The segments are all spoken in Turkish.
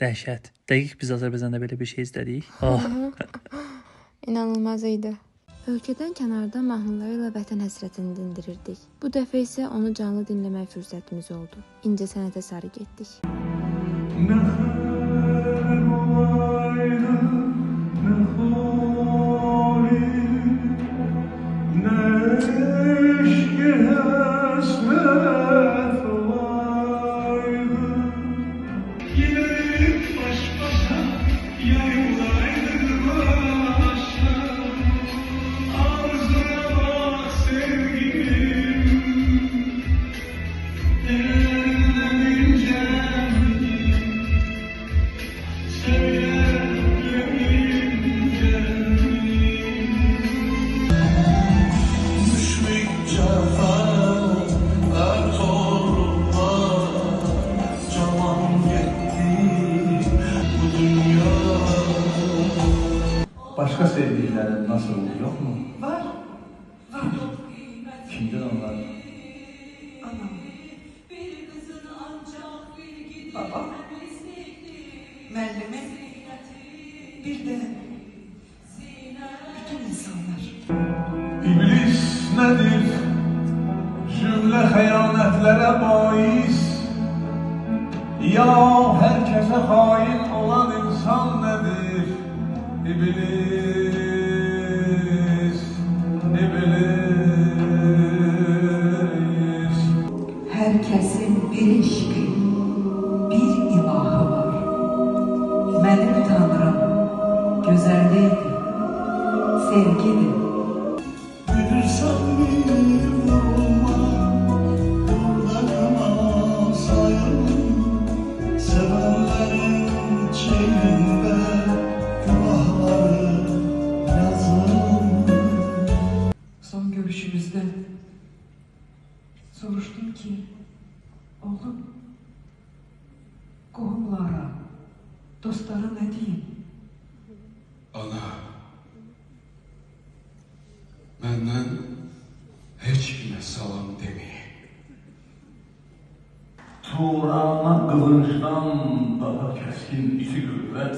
Dəhşət. Dəqiq biz Azərbaycanda belə bir şey izlədik. Oh. İnanılmaz idi. Ölkədən kənarda mahnılarıyla vətən həsrətini dindirirdik. Bu dəfə isə onu canlı dinləmək fürsətimiz oldu. İncə sənətə sarı getdik. Başka sevdiklerin nasıl oldu, yok mu? Var. Var. Kimdir onlar? Anam. Babam. Melleme. Bir de bütün insanlar. İblis nedir? Cümle hıyanetlere bais. Ya herkese hain olan insan nedir? İblis, İblis. Herkesin bir eşki, bir ilahı var. Benim Tanrım güzellikdir, sevgidir. Bilirsen bir vurma, yollarına sayın. Sevenlerin çeğinde günahları yazın. Son görüşümüzde soruştum ki, oğlum, qohumlara, dostlara ne diyeyim? Ana, benden hiç kime salam demeyin. Tuğrana kılıçtan daha keskin iti kuvvet.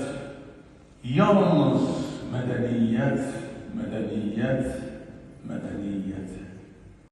Yalnız medeniyet, medeniyet, medeniyet.